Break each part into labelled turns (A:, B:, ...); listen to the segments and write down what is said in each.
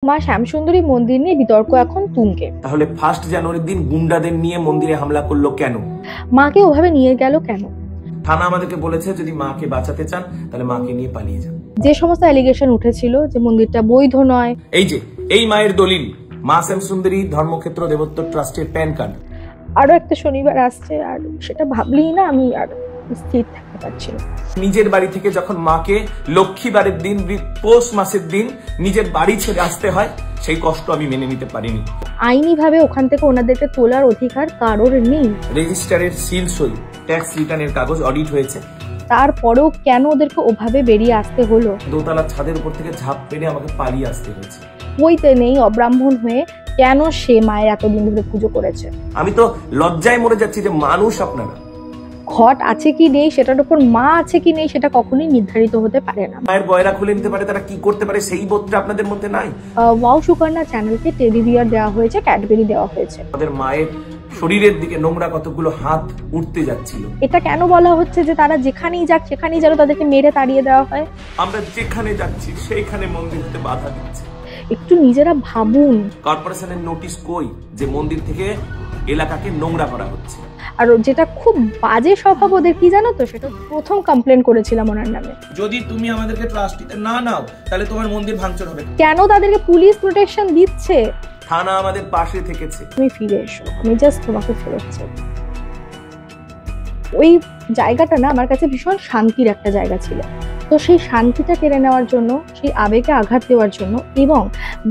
A: মা শ্যামসুন্দরী মন্দির নিয়ে বিতর্ক এখন তুঙ্গে।
B: তাহলে 1 জানুয়ারির দিন গুন্ডাদের নিয়ে মন্দিরে হামলা করলো কেন?
A: মাকে ওভাবে নিয়ে গেল কেন?
B: থানা আমাদেরকে বলেছে যদি মাকে বাঁচাতে চান তাহলে মাকে নিয়ে পালিয়ে যান।
A: যে সমস্ত অ্যালিগেশন উঠেছিল যে মন্দিরটা বৈধ নয়,
B: এই মায়ের দলিল, মা শ্যামসুন্দরী ধর্মক্ষেত্র দেবত্ব ট্রাস্টের প্যান কার্ড।
A: আরো একটা শনিবার আসছে আর সেটা ভাবলেই না আমি আর স্থির থাকতে পারছি না।
B: নিজের বাড়ি থেকে যখন মাকে লক্ষ্মীবারের দিন, পৌষ মাসের দিন নিজের বাড়ি ছেড়ে আসতে হয়, সেই কষ্ট আমি মেনে নিতে পারিনি।
A: আইনি ভাবে ওখান থেকে ওনাদেরকে তোলার অধিকার কারোর নেই।
B: রেজিস্টারের সিল সই, ট্যাক্স রিটার্নের কাগজ অডিট হয়েছে,
A: তারপরেও কেন ওদেরকে ওভাবে বেরিয়ে আসতে হলো?
B: দোতলার ছাদের উপর থেকে ঝাঁপ মেরে আমাকে পালিয়ে আসতে হয়েছে।
A: বইতে নেই অব্রাহ্মণ হয়ে কেন সে মায়ের এতদিন ধরে পুজো করেছে।
B: আমি তো লজ্জায় মরে যাচ্ছি যে মানুষ আপনারা।
A: ঘট আছে কি নেই সেটার উপর মা আছে কি নেই সেটা কখনোই নির্ধারিত হতে পারে না।
B: মায়ের বয়রা খুলে নিতে পারে, তারা কি করতে পারে সেই বোধটা আপনাদের মধ্যে নাই।
A: ওয়াও সুকন্যা চ্যানেলকে টেডি বিয়ার দেওয়া হয়েছে, ক্যাডবেরি দেওয়া হয়েছে।
B: আমাদের মায়ের শরীরের দিকে নোংরা কতগুলো হাত উঠতে যাচ্ছিল।
A: এটা কেন বলা হচ্ছে যে তারা যেখানেই যাক সেখানেই যেন তাদেরকে মেরে তাড়িয়ে দেওয়া হয়?
B: আমরা যেখানে যাচ্ছি সেইখানে মন্দির হতে বাধা দিচ্ছে।
A: একটু নিজেরা ভাবুন।
B: কর্পোরেশনের নোটিশ কই যে মন্দির থেকে এলাকাকে নোংরা করা হচ্ছে?
A: আর যেটা খুব বাজে স্বভাব ওদের কি জানো তো, সেটা প্রথম কমপ্লেন করেছিলাম ওনার নামে।
B: যদি তুমি আমাদেরকে ট্রাস্টিতে না নাও তাহলে তোমার মন্দির ভাঙচুর হবে।
A: কেন তাদেরকে পুলিশ প্রোটেকশন দিচ্ছে?
B: থানা আমাদের পাশে থেকেছে।
A: তুমি ফিরে এসো, আমি জাস্ট তোমাকে ফেরত চাই। ওই জায়গাটা না আমার কাছে ভীষণ শান্তির একটা জায়গা ছিল। তো সেই শান্তিটা কেড়ে নেওয়ার জন্য, সেই আবেগে আঘাত দেওয়ার জন্য এবং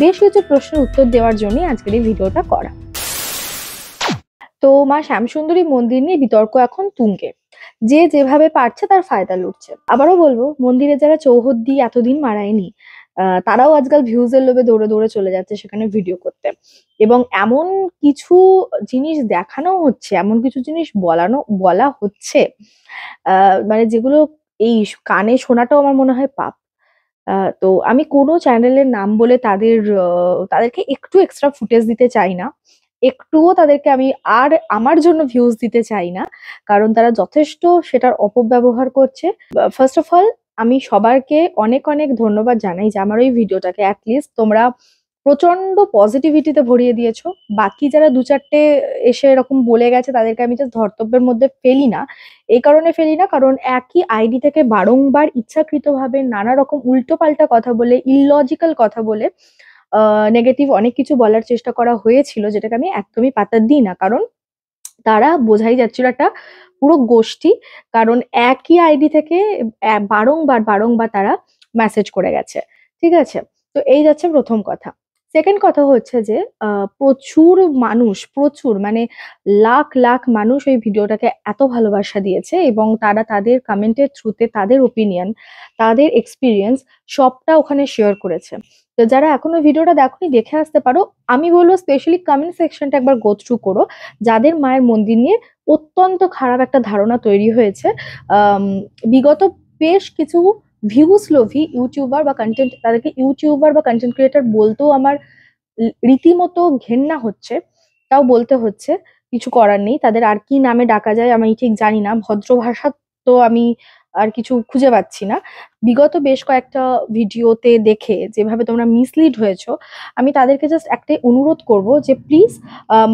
A: বেশ কিছু প্রশ্নের উত্তর দেওয়ার জন্যই আজকের এই ভিডিওটা করা। তো মা শ্যামসুন্দরী মন্দির নিয়ে বিতর্ক এখন তুঙ্গে। যে যেভাবে পারছে তার ফায়দা লুটছে। আবারও বলবো, মন্দিরে যারা চৌহদ্দি এতদিন মারায়নি তারাও আজকাল ভিউজের লোভে দৌড়ে দৌড়ে চলে যাচ্ছে সেখানে ভিডিও করতে, এবং এমন কিছু জিনিস দেখানো হচ্ছে, এমন কিছু জিনিস বলা হচ্ছে মানে যেগুলো এই কানে শোনাটাও আমার মনে হয় পাপ। তো আমি কোনো চ্যানেলের নাম বলে তাদেরকে একটু এক্সট্রা ফুটেজ দিতে চাই না, একটুও তাদেরকে আমি আর আমার জন্য ভিউজ দিতে চাই না, কারণ তারা যথেষ্ট সেটার অপব্যবহার করছে। ফার্স্ট অফ অল আমি সবারকে অনেক অনেক ধন্যবাদ জানাই যে আমার ওই ভিডিওটাকে অ্যাটলিস্ট তোমরা প্রচন্ড পজিটিভিটিতে ভরিয়ে দিয়েছো। বাকি যারা 2-4টে এসে এরকম বলে গেছে তাদেরকে আমি জাস্ট ধর্তব্যের মধ্যে ফেলি না। এই কারণে ফেলি না কারণ একই আইডি থেকে বারংবার ইচ্ছাকৃতভাবে নানা রকম উল্টোপাল্টা কথা বলে, ইললজিক্যাল কথা বলে নেগেটিভ অনেক কিছু বলার চেষ্টা করা হয়েছিল, যেটাকে আমি একদমই পাত্তা দিই না। কারণ তারা বোঝাই যাচ্ছিল একটা পুরো গোষ্ঠী, কারণ একই আইডি থেকে বারংবার তারা মেসেজ করে গেছে। ঠিক আছে, তো এই যাচ্ছে প্রথম কথা। সেকেন্ড কথা হচ্ছে যে প্রচুর মানে লাখ লাখ মানুষ ওই ভিডিওটাকে এত ভালোবাসা দিয়েছে এবং তারা তাদের কমেন্টের থ্রুতে তাদের ওপিনিয়ন, তাদের এক্সপিরিয়েন্স সবটা ওখানে শেয়ার করেছে। তো যারা এখনো ভিডিওটা দেখোনি দেখে আসতে পারো। আমি বলবো স্পেশালি কমেন্ট সেকশনটা একবার গো থ্রু করো, যাদের মায়ের মন্দির নিয়ে অত্যন্ত খারাপ একটা ধারণা তৈরি হয়েছে। বিগত বেশ কিছু ভিউজ লোভী ইউটিউবার বা কন্টেন্ট ক্রিয়েটার বলতেও আমার রীতিমতো ঘেন্না হচ্ছে, তাও বলতে হচ্ছে, কিছু করার নেই। তাদের আর কি নামে ডাকা যায় আমি ঠিক জানি না, ভদ্র ভাষা তো আমি আর কিছু খুঁজে পাচ্ছি না। বিগত বেশ কয়েকটা ভিডিওতে দেখে যেভাবে তোমরা মিসলিড হয়েছো, আমি তাদেরকে জাস্ট একটাই অনুরোধ করব যে প্লিজ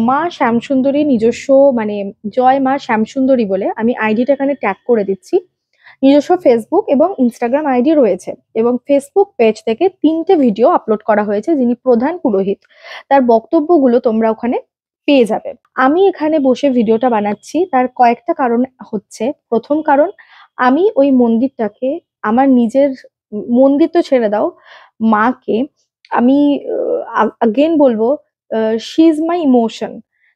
A: মা শ্যামসুন্দরী নিজস্ব মানে জয় মা শ্যামসুন্দরী বলে আমি আইডিটা এখানে ট্যাগ করে দিচ্ছি। নিজস্ব ফেসবুক এবং ইনস্টাগ্রাম আইডি রয়েছে এবং ফেসবুক পেজ থেকে 3টে ভিডিও আপলোড করা হয়েছে। যিনি প্রধান পুরোহিত তার বক্তব্যগুলো তোমরা ওখানে পেয়ে যাবে। আমি এখানে বসে ভিডিওটা বানাচ্ছি তার কয়েকটা কারণ হচ্ছে, প্রথম কারণ আমি ওই মন্দিরটাকে আমার নিজের মন্দির তো ছেড়ে দাও, মাকে আমি আগেন বলবো শি ইজ মাই ইমোশন।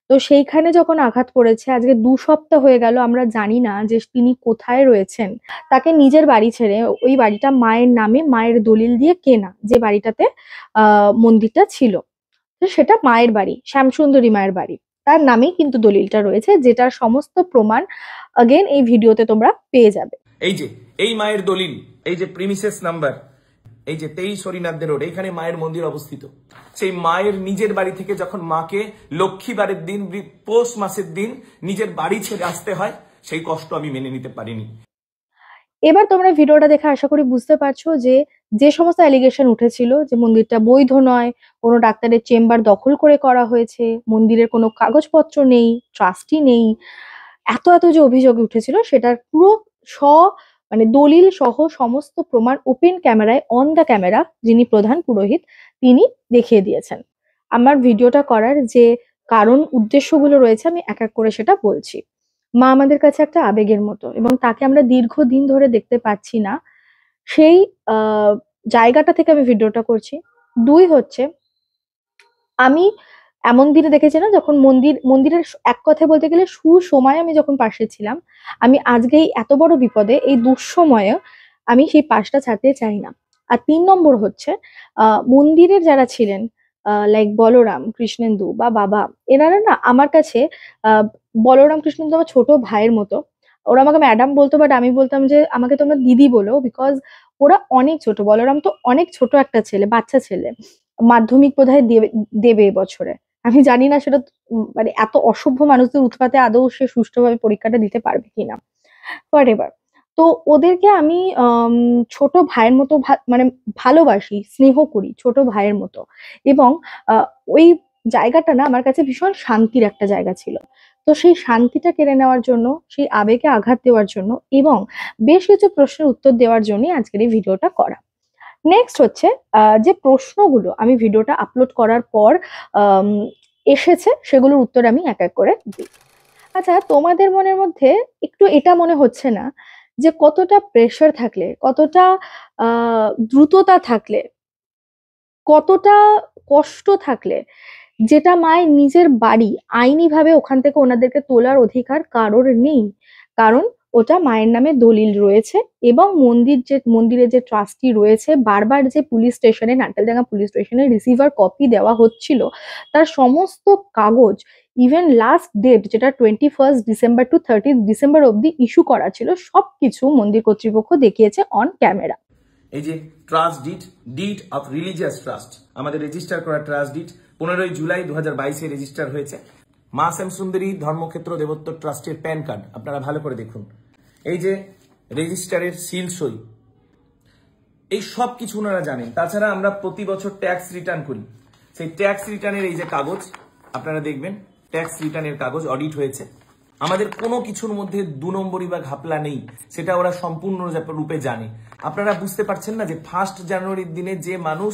A: তো সেইখানে যখন আঘাত পড়েছে, আজকে 2 সপ্তাহ হয়ে গেল আমরা জানি না যে তিনি কোথায় রয়েছেন। তাকে নিজের বাড়ি ছেড়ে, ওই বাড়িটা মায়ের নামে মায়ের দলিল দিয়ে কেনা, যে বাড়িটাতে মন্দিরটা ছিল, তো সেটা মায়ের বাড়ি, শ্যামসুন্দরী মায়ের বাড়ি, তার নামেই কিন্তু দলিলটা রয়েছে, যেটার সমস্ত প্রমাণ अगेन এই ভিডিওতে তোমরা পেয়ে যাবে।
B: এই মায়ের দলিল, এই যে প্রিমিসেস নাম্বার, এই যে 23 হরিনাথ রোড, এইখানে মায়ের মন্দির অবস্থিত। সেই মায়ের নিজের বাড়ি থেকে যখন মাকে লক্ষ্মীবারের দিন, পৌষ মাসের দিন নিজের বাড়ি ছেড়ে আসতে হয়, সেই কষ্ট আমি মেনে নিতে পারিনি।
A: এবার তোমরা ভিডিওটা দেখে আশা করি বুঝতে পারছো যে যে সমস্ত অ্যালিগেশন উঠেছিল যে মন্দিরটা বৈধ নয়, কোনো ডাক্তারের চেম্বার দখল করে করা হয়েছে, মন্দিরের কোনো কাগজপত্র নেই, ট্রাস্টি নেই, এত এত যে অভিযোগ উঠেছিল সেটার পুরো স মানে দলিল সহ সমস্ত প্রমাণ ওপেন ক্যামেরায় অন দ্য ক্যামেরা যিনি প্রধান পুরোহিত তিনি দেখিয়ে দিয়েছেন। আমার ভিডিওটা করার যে কারণ উদ্দেশ্যগুলো রয়েছে আমি এক এক করে সেটা বলছি। মা আমাদের কাছে একটা আবেগের মতো এবং তাকে আমরা দীর্ঘদিন ধরে দেখতে পাচ্ছি না, সেই জায়গাটা থেকে আমি ভিডিওটা করছি। দুই হচ্ছে, আমি এমন দিনে দেখেছি না যখন মন্দিরের এক কথায় বলতে গেলে সুসময় আমি যখন পাশে ছিলাম, আমি আজকে এই এত বড় বিপদে এই দুঃসময়ে আমি সেই পাশটা ছাড়তে চাই না। আর ৩ নম্বর হচ্ছে মন্দিরের যারা ছিলেন লাইক বলরাম কৃষ্ণেন্দু বা বাবা, এনারা না আমার কাছে আহ বলরাম কৃষ্ণেন্দু আমার ছোট ভাইয়ের মতো। ওরা আমাকে ম্যাডাম বলতো, বাট আমি বলতাম যে আমাকে তোমরা দিদি বলো, বিকজ ওরা অনেক ছোট। বলরাম তো অনেক ছোট একটা ছেলে, বাচ্চা ছেলে, মাধ্যমিক বোধহয় দেবে দেবে এবছরে। আমি জানি না সেটা মানে এত অসভ্য মানুষদের উৎপাতে আদৌ সে সুষ্ঠুভাবে পরীক্ষাটা দিতে পারবে কিনা, হোয়াটএভার। তো ওদেরকে আমি ছোট ভাইয়ের মতো মানে ভালোবাসি, স্নেহ করি ছোট ভাইয়ের মতো। এবং ওই জায়গাটা না আমার কাছে ভীষণ শান্তির একটা জায়গা ছিল। তো সেই শান্তিটা কেড়ে নেওয়ার জন্য, সেই আবেগে আঘাত দেওয়ার জন্য এবং বেশ কিছু প্রশ্নের উত্তর দেওয়ার জন্যই আজকের এই ভিডিওটা করা। নেক্সট হচ্ছে যে প্রশ্নগুলো আমি ভিডিওটা আপলোড করার পর আম, এসেছে সেগুলোর উত্তর আমি এক এক করে দিই। আচ্ছা, তোমাদের মনের মধ্যে একটু এটা মনে হচ্ছে না যে কতটা প্রেশার থাকলে, কতটা দ্রুততা থাকলে, কতটা কষ্ট থাকলে, যেটা মায়ের নিজের বাড়ি, আইনিভাবে ওখান থেকে ওনাদেরকে তোলার অধিকার কারোর নেই, কারণ ওটা মায়ের নামে দলিল রয়েছে এবং মন্দিরের যে ট্রাস্টি রয়েছে, বারবার যে পুলিশ স্টেশনে, নারকেলডাঙ্গা পুলিশ স্টেশনে রিসিভার কপি দেওয়া হচ্ছিল, তার সমস্ত কাগজ, ইভেন লাস্ট ডেট যেটা 21 ডিসেম্বর টু 30 ডিসেম্বর অব্দি ইস্যু করা ছিল, সবকিছু মন্দির কর্তৃপক্ষ দেখিয়েছে অন ক্যামেরা।
B: এই যে trust did, did of religious trust, আমাদের রেজিস্টার করা ট্রাস্ট ডিড 15 জুলাই 2022 রেজিস্টার হয়েছে। মা শ্যামসুন্দরী ধর্মক্ষেত্র দেবত্ব ট্রাস্টের প্যান কার্ড আপনারা ভালো করে দেখুন। এই যে রেজিস্টারের সিল সই, এই সব কিছু ওনারা জানেন। তাছাড়া আমরা প্রতি বছর ট্যাক্স রিটার্ন করি, সেই ট্যাক্স রিটার্নের এই যে কাগজ আপনারা দেখবেন, ট্যাক্স রিটার্নের কাগজ অডিট হয়েছে। আমাদের কোনো কিছুর মধ্যে 2 নম্বরই বা ঘাপলা নেই, সেটা ওরা সম্পূর্ণ রূপে জানে। আপনারা বুঝতে পারছেন না যে 1 জানুয়ারির দিনে যে মানুষ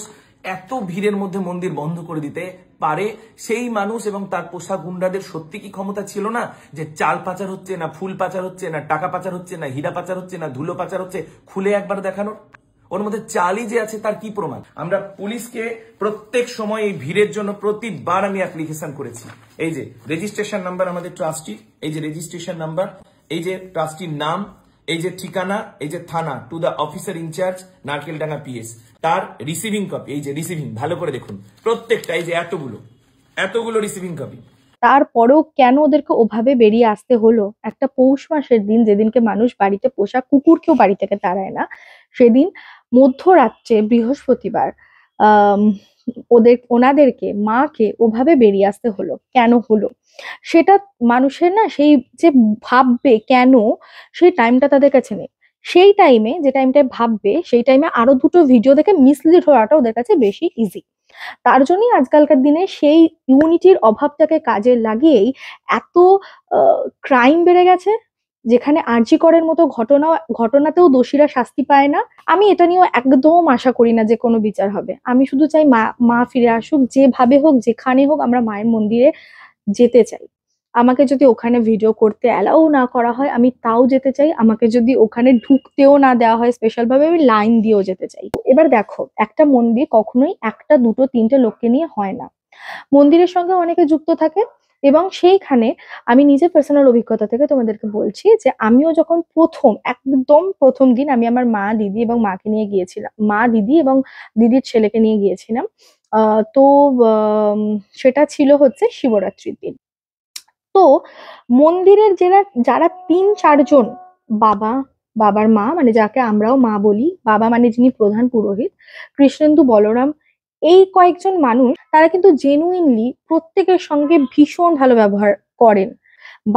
B: এত ভিড়ের মধ্যে মন্দির বন্ধ করে দিতে পারে, সেই মানুষ এবং তার পোষা গুন্ডাদের সত্যি কি ক্ষমতা ছিল না যে চাল পাচার হচ্ছে না, ফুল পাচার হচ্ছে না, টাকা পাচার হচ্ছে না, হীরা পাচার হচ্ছে না, ধুলো পাচার হচ্ছে, খুলে একবার দেখানোর? ওর মধ্যে চালই যে আছে তার কি প্রমাণ? আমরা পুলিশকে প্রত্যেক সময় এই ভিড়ের জন্য প্রতিবার আমি অ্যাপ্লিকেশন করেছি। এই যে রেজিস্ট্রেশন নাম্বার আমাদের ট্রাস্টির, এই যে রেজিস্ট্রেশন নাম্বার, এই যে ট্রাস্টির নাম, এই যে ঠিকানা, এই যে থানা, to the officer in charge Narkeldanga PS, তার রিসিভিং কপি, এই যে রিসিভিং, ভালো করে দেখুন প্রত্যেকটা, এই যে এতগুলো রিসিভিং কপি।
A: তারপরেও কেন ওদেরকে ওভাবে বেরিয়ে আসতে হলো? একটা পৌষ মাসের দিন, যেদিনকে মানুষ বাড়িতে পোষা কুকুরকেও বাড়ি থেকে তাড়ায় না, সেদিন মধ্যরাত্রে বৃহস্পতিবার আহ ওনাদেরকে, মাকে ওভাবে বেরিয়ে আসতে হলো কেন হলো? সেটা মানুষের না সেই যে ভাববে কেন, সেই টাইমটা তাদের কাছে নেই। সেই টাইমে, যে টাইমটায় ভাববে, সেই টাইমে আরো দুটো ভিডিও দেখে মিসলিড হওয়াটা ওদের কাছে বেশি ইজি। তার জন্যই আজকালকার দিনে সেই ইউনিটির অভাবটাকে কাজে লাগিয়েই এত ক্রাইম বেড়ে গেছে, যেখানে আরজি করের মতো ঘটনাতেও দোষীরা শাস্তি পায় না। আমি এটা নিয়েও একদম আশা করি না যে কোনো বিচার হবে। আমি শুধু চাই মা ফিরে আসুক, যেভাবে হোক যেখানে হোক আমরা মায়ের মন্দিরে যেতে চাই। আমাকে যদি ওখানে ভিডিও করতে অ্যালাউ না করা হয় আমি তাও যেতে চাই। আমাকে যদি ওখানে ঢুকতেও না দেওয়া হয় স্পেশাল ভাবে, আমি লাইন দিয়েও যেতে চাই। এবার দেখো, একটা মন্দির কখনোই একটা দুটো তিনটে লোককে নিয়ে হয় না। মন্দিরের সঙ্গে অনেকে যুক্ত থাকে এবং সেইখানে আমি নিজের পার্সোনাল অভিজ্ঞতা থেকে তোমাদেরকে বলছি যে আমিও যখন একদম প্রথম দিন আমি আমার মা, দিদি এবং মাকে নিয়ে গিয়েছিলাম, মা, দিদি এবং দিদির ছেলেকে নিয়ে গিয়েছিলাম। তো সেটা ছিল হচ্ছে শিবরাত্রির দিন। তো মন্দিরের যারা 3-4 জন, বাবা, বাবার মা মানে যাকে আমরাও মা বলি, বাবা মানে যিনি প্রধান পুরোহিত, কৃষ্ণেন্দু, বলরাম, এই কয়েকজন মানুষ তারা কিন্তু জেনুইনলি প্রত্যেকের সঙ্গে ভীষণ ভালো ব্যবহার করেন।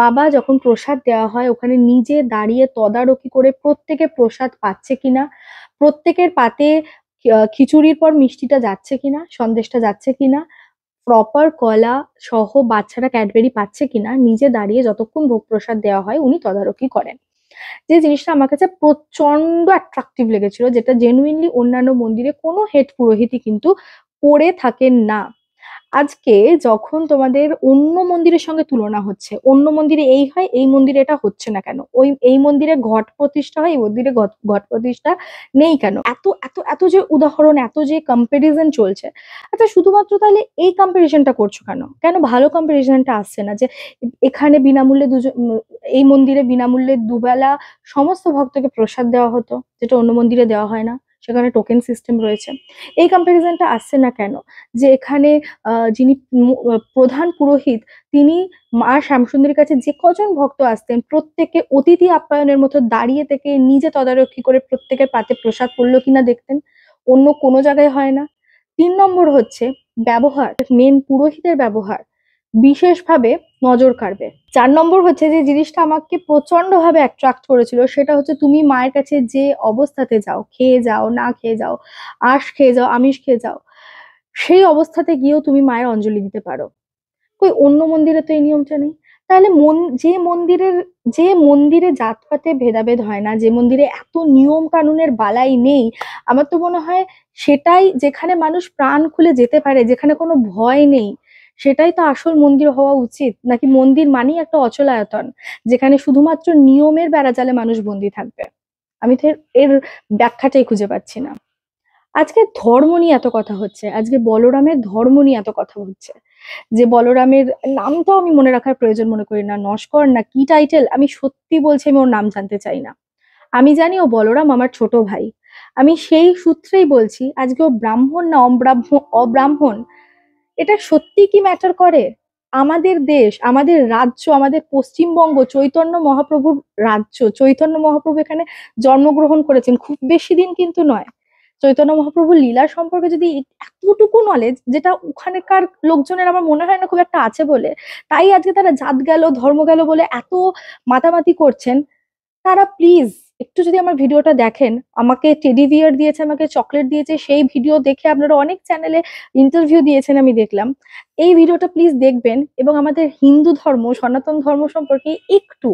A: বাবা যখন প্রসাদ দেওয়া হয় ওখানে নিজে দাঁড়িয়ে তদারকি করে প্রত্যেকে প্রসাদ পাচ্ছে কিনা, প্রত্যেকের পাতে খিচুড়ির পর মিষ্টিটা যাচ্ছে কিনা, সন্দেশটা যাচ্ছে কিনা, প্রপার কলা সহ বাচ্চারা ক্যাডবেরি পাচ্ছে কিনা, নিজে দাঁড়িয়ে যতক্ষণ ভোগ প্রসাদ দেওয়া হয় উনি তদারকি করেন। যে জিনিসটা আমার কাছে প্রচন্ড অ্যাট্রাকটিভ লেগেছিল, যেটা জেনুইনলি অন্যান্য মন্দিরে কোনো হেড পুরোহিতই কিন্তু করে থাকেন না। আজকে যখন তোমাদের অন্য মন্দিরের সঙ্গে তুলনা হচ্ছে, অন্য মন্দিরে এই হয়, এই মন্দিরে এটা হচ্ছে না কেন, এই মন্দিরে ঘট প্রতিষ্ঠা হয়, এই মন্দিরে ঘট ঘট প্রতিষ্ঠা নেই কেন, এত এত এত যে উদাহরণ, এত যে কম্পারিজন চলছে। আচ্ছা, শুধুমাত্র তাহলে এই কম্পারিজনটা করছো কেন? কেন ভালো কম্পারিজনটা আসছে না, যে এখানে বিনামূল্যে এই মন্দিরে বিনামূল্যে দুবেলা সমস্ত ভক্তকে প্রসাদ দেওয়া হতো, যেটা অন্য মন্দিরে দেওয়া হয় না, সেখানে টোকেন সিস্টেম রয়েছে। এই কম্পারিজনটা আসছে না কেন, যে এখানে যিনি প্রধান পুরোহিত, তিনি মা শ্যামসুন্দরীর কাছে যে কজন ভক্ত আসতেন প্রত্যেকে অতিথি আপ্যায়নের মতো দাঁড়িয়ে থেকে নিজে তদারকি করে প্রত্যেকের পাতে প্রসাদ পড়লো কিনা দেখতেন। অন্য কোনো জায়গায় হয় না। 3 নম্বর হচ্ছে ব্যবহার, মেন পুরোহিতের ব্যবহার বিশেষভাবে নজর কাড়বে। 4 নম্বর হচ্ছে যে জিনিসটা আমাকে প্রচন্ড ভাবে অ্যাট্রাক্ট করেছিল, সেটা হচ্ছে তুমি মায়ের কাছে যে অবস্থাতে যাও, খেয়ে যাও না খেয়ে যাও, আঁশ খেয়ে যাও আমিষ খেয়ে যাও, সেই অবস্থাতে গিয়েও তুমি মায়ের অঞ্জলি দিতে পারো। কই অন্য মন্দিরে তো এই নিয়মটা নেই। তাহলে যে মন্দিরে জাতপাতে ভেদাভেদ হয় না, যে মন্দিরে এত নিয়ম কানুনের বালাই নেই, আমার তো মনে হয় সেটাই, যেখানে মানুষ প্রাণ খুলে যেতে পারে, যেখানে কোনো ভয় নেই, সেটাই তো আসল মন্দির হওয়া উচিত। নাকি মন্দির মানেই একটা অচলায়তন, যেখানে শুধুমাত্র নিয়মের বেড়াজালে মানুষ বন্দী থাকবে? আমি তো এর ব্যাখ্যাটাই খুঁজে পাচ্ছি না। আজকে ধর্ম নিয়ে এত কথা হচ্ছে, আজকে বলরামের ধর্ম নিয়ে এত কথা হচ্ছে, যে বলরামের নামটাও আমি মনে রাখার প্রয়োজন মনে করি না, নস্কর না কি টাইটেল, আমি সত্যি বলছি আমি ওর নাম জানতে চাই না। আমি জানি ও বলরাম আমার ছোট ভাই, আমি সেই সূত্রেই বলছি, আজকে ও ব্রাহ্মণ না অব্রাহ্মণ, এটা সত্যি কি ম্যাটার করে? আমাদের দেশ, আমাদের রাজ্য, আমাদের পশ্চিমবঙ্গ চৈতন্য মহাপ্রভুর রাজ্য, চৈতন্য মহাপ্রভু এখানে জন্মগ্রহণ করেছেন, খুব বেশি দিন কিন্তু নয়। চৈতন্য মহাপ্রভুর লীলা সম্পর্কে যদি এতটুকু নলেজ, যেটা ওখানকার লোকজনের আমার মনে হয় না খুব একটা আছে বলে, তাই আজকে তারা জাত গেল ধর্ম গেল বলে এত মাতামাতি করছেন, তারা প্লিজ একটু যদি আমার ভিডিওটা দেখেন, আমাকে টেডি বিয়ার দিয়েছে, আমাকে চকলেট দিয়েছে, সেই ভিডিও দেখে আপনারা অনেক চ্যানেলে ইন্টারভিউ দিয়েছেন আমি দেখলাম, এই ভিডিওটা প্লিজ দেখবেন এবং আমাদের হিন্দু ধর্ম, সনাতন ধর্ম সম্পর্কে একটু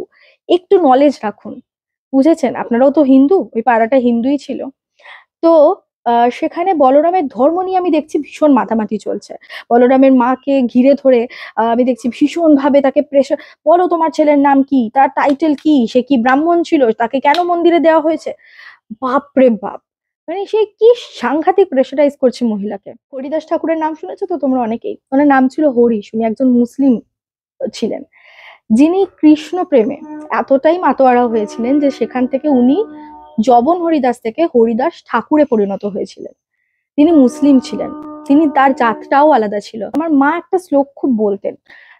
A: একটু নলেজ রাখুন। বুঝেছেন? আপনারাও তো হিন্দু, ওই পাড়াটা হিন্দুই ছিল। তো সেখানে বলরামের ধর্ম নিয়ে আমি দেখছি ভীষণ মাতামাতি চলছে। বলরামের মাকে ঘিরে ধরে আমি দেখছি ভীষণ ভাবে তাকে প্রেশার, বলো তোমার ছেলের নাম কি, তার টাইটেল কি, সে কি ব্রাহ্মণ ছিল, তাকে কেন মন্দিরে দেওয়া হয়েছে। বাপ রে বাপ, মানে সে কি সাংঘাতিক প্রেশারাইজ করছে মহিলাকে। হরিদাস ঠাকুরের নাম শুনেছো তো তোমরা অনেকেই, ওনার নাম ছিল হরিশ, উনি একজন মুসলিম ছিলেন, যিনি কৃষ্ণ প্রেমে এতটাই মাতোয়ারা হয়েছিলেন যে সেখান থেকে উনি জবন হরিদাস থেকে হরিদাস ঠাকুরে পরিণত হয়েছিলেন। তিনি মুসলিম ছিলেন, তিনি তার জাতটাও আলাদা ছিল। আমার মা একটা শ্লোক খুব বলতেন,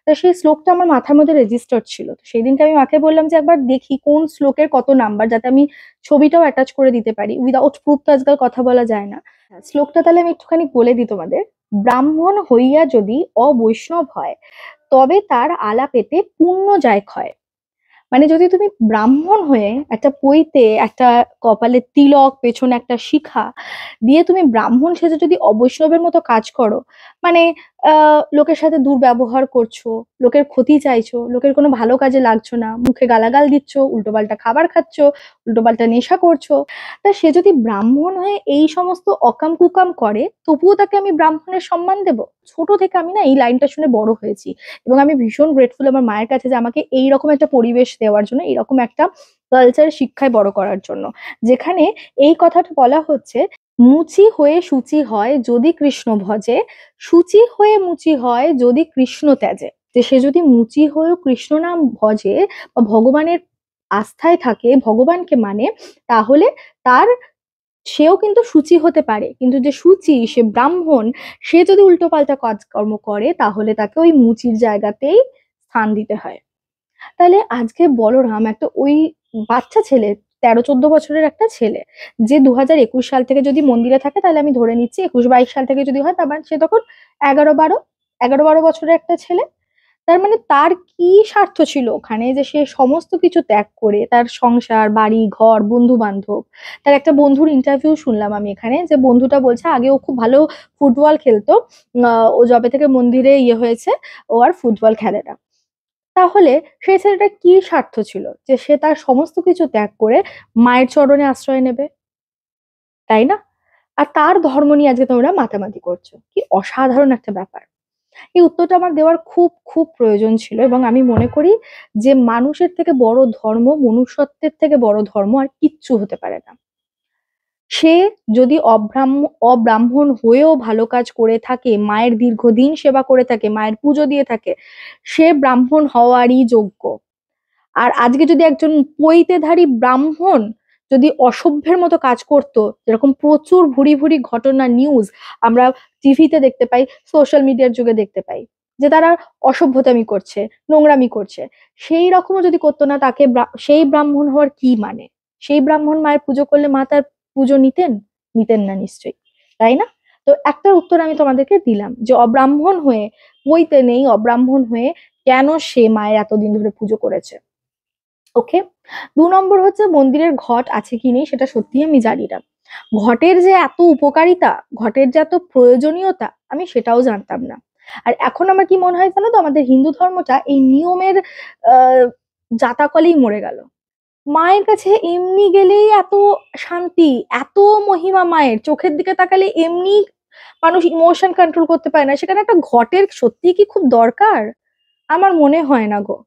A: তো সেই শ্লোকটা আমার মাথার মধ্যে রেজিস্টার্ড ছিল। তো সেই দিনকে আমি মাকে বললাম যে একবার দেখি কোন শ্লোকের কত নাম্বার, যাতে আমি ছবিটাও অ্যাটাচ করে দিতে পারি। উইদাউট প্রুফ তো আজকাল কথা বলা যায় না। শ্লোকটা তাহলে আমি একটুখানি বলে দিই তোমাদের। ব্রাহ্মণ হইয়া যদি অবৈষ্ণব হয়, তবে তার আলাপেতে পুণ্য যায় ক্ষয়। মানে যদি তুমি ব্রাহ্মণ হয়ে একটা পৈতে, একটা কপালে তিলক, পেছনে একটা শিখা দিয়ে তুমি ব্রাহ্মণ সেজে যদি অবৈষ্ণবের মতো কাজ করো, মানে লোকের সাথে দুর্ব্যবহার করছো, লোকের ক্ষতি চাইছো, লোকের কোনো ভালো কাজে লাগছো না, মুখে গালাগাল দিচ্ছ, উল্টোপাল্টা খাবার খাচ্ছো, উল্টোপাল্টা নেশা করছো, তা সে যদি ব্রাহ্মণ হয়ে এই সমস্ত অকাম কুকাম করে, তবুও তাকে আমি ব্রাহ্মণের সম্মান দেব? ছোট থেকে আমি না এই লাইনটা শুনে বড় হয়েছি, এবং আমি ভীষণ গ্রেটফুল আমার মায়ের কাছে যে আমাকে এইরকম একটা পরিবেশ দেওয়ার জন্য, এইরকম একটা কালচার শিক্ষায় বড় করার জন্য, যেখানে এই কথাটা বলা হচ্ছে, মুচি হয়ে শুচি হয় যদি কৃষ্ণ ভজে, শুচি হয়ে মুচি হয় যদি কৃষ্ণ ত্যাজে। যে সে যদি মুচি হয়েও কৃষ্ণ নাম ভজে বা ভগবানের আস্থায় থাকে, ভগবানকে মানে, তাহলে তার সেও কিন্তু শুচি হতে পারে। কিন্তু যে শুচি, সে ব্রাহ্মণ, সে যদি উল্টোপাল্টা কাজকর্ম করে, তাহলে তাকে ওই মুচির জায়গাতেই স্থান দিতে হয়। তাহলে আজকে বলরাম একটা ওই বাচ্চা ছেলে, 13-14 বছরের একটা ছেলে, যে 2021 সাল থেকে যদি মন্দিরে থাকে, তাহলে আমি ধরে নিচ্ছি 21-22 সাল থেকে যদি হয়, তার মানে সে তখন 11-12 বছরের একটা ছেলে। তার মানে তার কি স্বার্থ ছিল ওখানে যে সে সমস্ত কিছু ত্যাগ করে তার সংসার, বাড়ি, ঘর, বন্ধু বান্ধব। তার একটা বন্ধুর ইন্টারভিউ শুনলাম আমি এখানে, যে বন্ধুটা বলছে আগে ও খুব ভালো ফুটবল খেলতো, ও যবে থেকে মন্দিরে ইয়ে হয়েছে ও আর ফুটবল খেলে না। তাহলে সেই ছেলেটার কি স্বার্থ ছিল যে সে তার সমস্ত কিছু ত্যাগ করে মায়ের চরণে আশ্রয় নেবে, তাই না? আর তার ধর্ম নিয়ে আজকে তোমরা মাতামাতি করছো, কি অসাধারণ একটা ব্যাপার। এই উত্তরটা আমার দেওয়ার খুব খুব প্রয়োজন ছিল, এবং আমি মনে করি যে মানুষের থেকে বড় ধর্ম, মনুষ্যত্বের থেকে বড় ধর্ম আর কিচ্ছু হতে পারে না। সে যদি অব্রাহ্মণ হয়েও ভালো কাজ করে থাকে, মায়ের দীর্ঘদিন সেবা করে থাকে, মায়ের পুজো দিয়ে থাকে, সে ব্রাহ্মণ হওয়ারই যোগ্য। আর আজকে যদি একজন পৈতেধারী ব্রাহ্মণ যদি অসভ্যের মতো কাজ করতো, যেরকম প্রচুর ভুরি ভুরি ঘটনা, নিউজ আমরা টিভিতে দেখতে পাই, সোশ্যাল মিডিয়ার যুগে দেখতে পাই, যে তারা অসভ্যতামি করছে, নোংরামি করছে, সেই রকমও যদি করতো না, তাকে সেই ব্রাহ্মণ হওয়ার কি মানে? সেই ব্রাহ্মণ মায়ের পুজো করলে মা তার পুজো নিতেন? নিতেন না নিশ্চয়ই, তাই না? তো একটা উত্তর আমি তোমাদেরকে দিলাম, যে অব্রাহ্মণ হয়ে, পৈতে নেই, অব্রাহ্মণ হয়ে কেন সে মায়ের এতদিন ধরে পুজো করেছে। ওকে। 2 নম্বর হচ্ছে মন্দিরের ঘট আছে কি নেই সেটা সত্যি আমি জানি না। ঘটের যে এত উপকারিতা, ঘটের যে এত প্রয়োজনীয়তা, আমি সেটাও জানতাম না। আর এখন আমার কি মনে হয় জানো তো, আমাদের হিন্দু ধর্মটা এই নিয়মের আহ জাতাকলেই মরে গেল। মায়ের কাছে এমনি গেলেই এত শান্তি, এত মহিমা, মায়ের চোখের দিকে তাকালে এমনি মানুষ ইমোশন কন্ট্রোল করতে পারে না, সেখানে একটা ঘটের সত্যি কি খুব দরকার? আমার মনে হয় না গো।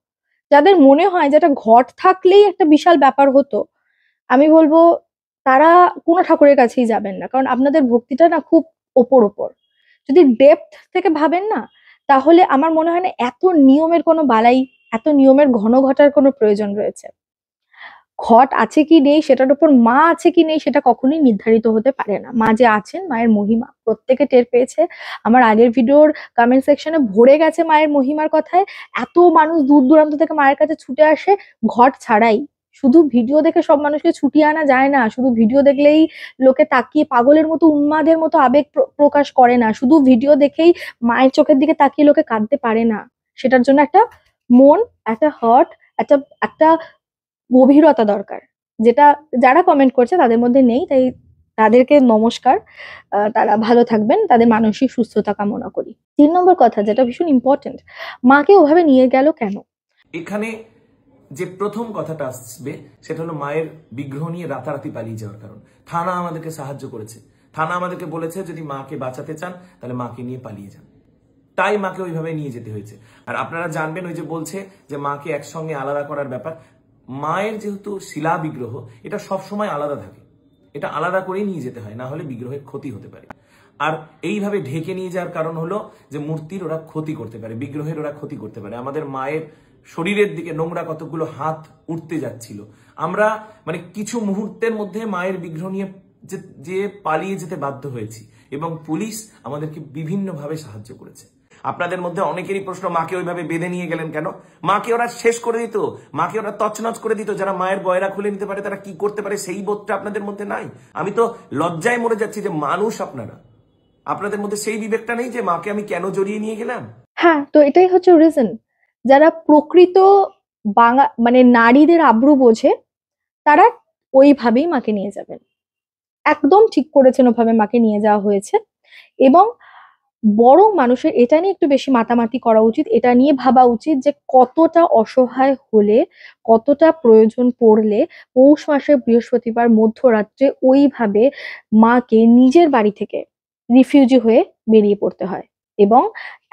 A: যাদের মনে হয় যে একটা ঘট থাকলেই একটা বিশাল ব্যাপার হতো, আমি বলবো তারা কোনো ঠাকুরের কাছেই যাবেন না, কারণ আপনাদের ভক্তিটা না খুব ওপর ওপর। যদি ডেপথ থেকে ভাবেন না, তাহলে আমার মনে হয় না এত নিয়মের কোনো বালাই, এত নিয়মের ঘন ঘটার কোনো প্রয়োজন রয়েছে। ঘট আছে কি নেই সেটার উপর মা আছে কি নেই সেটা কখনোই নির্ধারিত হতে পারে না। মা যে আছেন, মায়ের মহিমা প্রত্যেকে টের পেয়েছে। আমার আগের ভিডিওর কমেন্ট সেকশনে ভরে গেছে মায়ের মহিমার কথায়। এত মানুষ দূর দূরান্ত থেকে মায়ের কাছে ছুটে আসে ঘট ছাড়াই। শুধু ভিডিও দেখে সব মানুষকে ছুটিয়ে আনা যায় না, শুধু ভিডিও দেখলেই লোকে তাকিয়ে পাগলের মতো, উন্মাদের মতো আবেগ প্রকাশ করে না, শুধু ভিডিও দেখেই মায়ের চোখের দিকে তাকিয়ে লোকে কাঁদতে পারে না। সেটার জন্য একটা মন, একটা হার্ট, একটা একটা গভীরতা দরকার, যেটা যারা কমেন্ট করছে তাদের মধ্যে নেই, তাই তাদেরকে নমস্কার। তারা ভালো থাকবেন, তাদের মানসিক সুস্থতা কামনা করি। 3 নম্বর কথা যেটা ভীষণ ইম্পর্টেন্ট, মাকে ওভাবে নিয়ে গেল কেন?
B: এখানে যে প্রথম কথাটা আসবে সেটা হলো মায়ের বিগ্রহ নিয়ে রাতারাতি পালিয়ে যাওয়ার কারণ। থানা আমাদেরকে সাহায্য করেছে, থানা আমাদেরকে বলেছে যদি মাকে বাঁচাতে চান তাহলে মাকে নিয়ে পালিয়ে যান, তাই মাকে ওইভাবে নিয়ে যেতে হয়েছে। আর আপনারা জানবেন, ওই যে বলছে যে মাকে একসঙ্গে আলাদা করার ব্যাপার, মায়ের যেহেতু শিলা বিগ্রহ, এটা সবসময় আলাদা থাকে, এটা আলাদা করেই নিয়ে যেতে হয়, না হলে বিগ্রহের ক্ষতি হতে পারে। আর এইভাবে ঢেকে নিয়ে যাওয়ার কারণ হলো যে মূর্তির ওরা ক্ষতি করতে পারে, বিগ্রহের ওরা ক্ষতি করতে পারে। আমাদের মায়ের শরীরের দিকে নোংরা কতগুলো হাত উঠতে যাচ্ছিল, আমরা মানে কিছু মুহূর্তের মধ্যে মায়ের বিগ্রহ নিয়ে যে পালিয়ে যেতে বাধ্য হয়েছি, এবং পুলিশ আমাদেরকে বিভিন্নভাবে সাহায্য করেছে। আপনাদের মধ্যে অনেকেরই প্রশ্ন, মাকে ওইভাবে বেঁধে নিয়ে গেলেন কেন? মাকে ওরা শেষ করে দিত, মাকে ওরা তছনছ করে দিত। যারা মায়ের গয়না খুলে নিতে পারে তারা কি করতে পারে সেই বোধটা আপনাদের মধ্যে নাই। আমি তো লজ্জায় মরে যাচ্ছি যে মানুষ আপনারা, আপনাদের মধ্যে সেই বিবেকটা নেই যে মাকে আমি কেন জড়িয়ে নিয়ে গেলাম।
A: হ্যাঁ, তো এটাই হচ্ছে রিজন। যারা প্রকৃত মানে নারীদের আব্রু বোঝে, তারা ওইভাবেই মাকে নিয়ে যাবেন। একদম ঠিক করেছেন, ওভাবে মাকে নিয়ে যাওয়া হয়েছে। এবং বরং মানুষের এটা নিয়ে একটু বেশি মাতামাতি করা উচিত, এটা নিয়ে ভাবা উচিত যে কতটা অসহায় হলে, কতটা প্রয়োজন পড়লে পৌষ মাসের বৃহস্পতিবার মধ্যরাত্রে ওইভাবে মাকে নিজের বাড়ি থেকে রিফিউজি হয়ে বেরিয়ে পড়তে হয়, এবং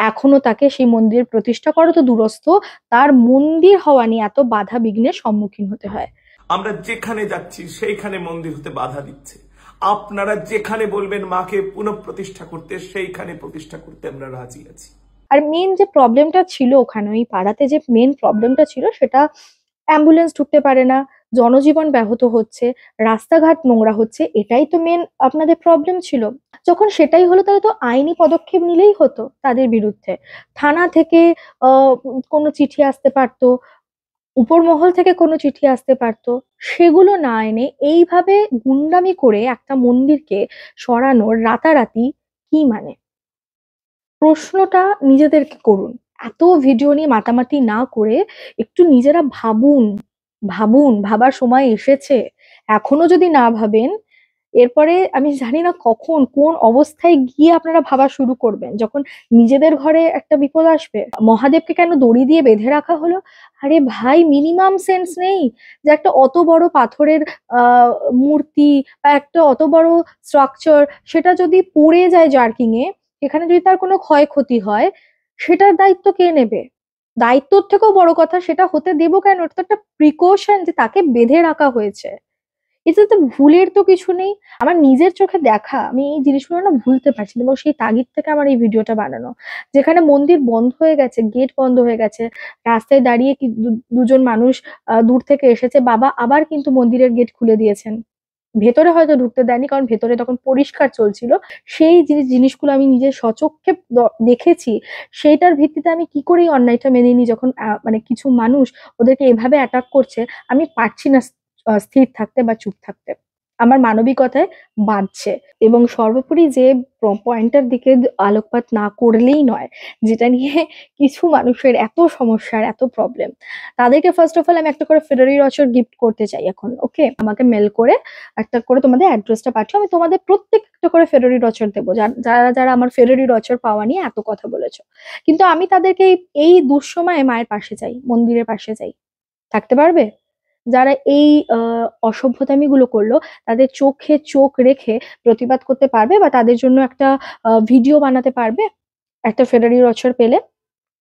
A: এখনো তাকে সেই মন্দির প্রতিষ্ঠা করা তো দূরস্থ, তার মন্দির হওয়া নিয়ে এত বাধা বিঘ্নের সম্মুখীন হতে হয়।
B: আমরা যেখানে যাচ্ছি সেইখানে মন্দির হতে বাধা দিচ্ছে। আপনারা যেখানে বলবেন মাকে পুনঃপ্রতিষ্ঠা করতে, সেইখানে প্রতিষ্ঠা করতে আমরা রাজি আছি।
A: আর মেন যে প্রবলেমটা ছিল ওখানে ওই পাড়াতে, যে মেন প্রবলেমটা ছিল সেটা অ্যাম্বুলেন্স ঢুকতে পারে না, জনজীবন ব্যাহত হচ্ছে, রাস্তাঘাট নোংরা হচ্ছে, এটাই তো মেন আপনাদের প্রবলেম ছিল। যখন সেটাই হলো তাহলে তো আইনি পদক্ষেপ নিলেই হতো তাদের বিরুদ্ধে। থানা থেকে কোনো চিঠি আসতে পারতো, উপর মহল থেকে কোনো চিঠি আসতে পারতো, সেগুলো না এনে এইভাবে গুন্ডামি করে একটা মন্দিরকে সরানোর রাতারাতি কি মানে? প্রশ্নটা নিজেদেরকে করুন। এত ভিডিও নিয়ে মাতামাতি না করে একটু নিজেরা ভাবার সময় এসেছে। এখনো যদি না ভাবেন, এরপরে আমি জানি না কখন কোন অবস্থায় গিয়ে আপনারা ভাবা শুরু করবেন, যখন নিজেদের ঘরে একটা বিপদ আসবে। মহাদেবকে কেন দড়ি দিয়ে বেঁধে রাখা হলো? আরে ভাই, মিনিমাম সেন্স নেই যে একটা অত বড় পাথরের আহ মূর্তি বা একটা অত বড় স্ট্রাকচার, সেটা যদি পড়ে যায় জার্কিং এ, এখানে যদি তার কোনো ক্ষয়ক্ষতি হয়, সেটার দায়িত্ব কে নেবে? দায়িত্বর থেকেও বড় কথা, সেটা হতে দেবো কেন? এটা তো একটা প্রিকশন যে তাকে বেঁধে রাখা হয়েছে। এতে তো ভুলের তো কিছু নেই। আমার নিজের চোখে দেখা, আমি এই জিনিসগুলো না ভুলতে পারছি না, এবং সেই তাগিদ থেকে আমার এই ভিডিওটা বানানো। যেখানে মন্দির বন্ধ হয়ে গেছে, গেট বন্ধ হয়ে গেছে, রাস্তায় দাঁড়িয়ে কি দুজন মানুষ দূর থেকে এসেছে, বাবা আবার কিন্তু মন্দিরের গেট খুলে দিয়েছেন। ভেতরে হয়তো ঢুকতে দেয়নি, কারণ ভেতরে তখন পরিষ্কার চলছিল। সেই জিনিসগুলো আমি নিজের সচক্ষে দেখেছি। সেইটার ভিত্তিতে আমি কি করে এই অন্যায়টা মেনে নিই, যখন মানে কিছু মানুষ ওদেরকে এভাবে অ্যাটাক করছে, আমি পারছি না স্থির থাকতে বা চুপ থাকতে। আমার মানবিকতায় বাঁধছে। এবং সর্বোপরি যে পয়েন্টটার দিকে আলোকপাত না করলেই নয়, যেটা নিয়ে কিছু মানুষের এত সমস্যার এত প্রবলেম, তাদেরকে ফার্স্ট অফ অল আমি একটা করে ফেরারি রচর গিফট করতে চাই এখন। ওকে, আমাকে মেল করে একটা করে তোমাদের অ্যাড্রেসটা পাঠিও, আমি তোমাদের প্রত্যেকটা করে ফেরারি রচর দেবো, যারা যারা আমার ফেরারি রচর পাওয়া নিয়ে এত কথা বলেছো। কিন্তু আমি তাদেরকে এই দুঃসময়ে মায়ের পাশে চাই, মন্দিরের পাশে চাই। থাকতে পারবে? যারা এই অসভ্যতামিগুলো করলো, তাদের চোখে চোখ রেখে প্রতিবাদ করতে পারবে, বা তাদের জন্য একটা ভিডিও বানাতে পারবে একটা ফেরারি রচর পেলে?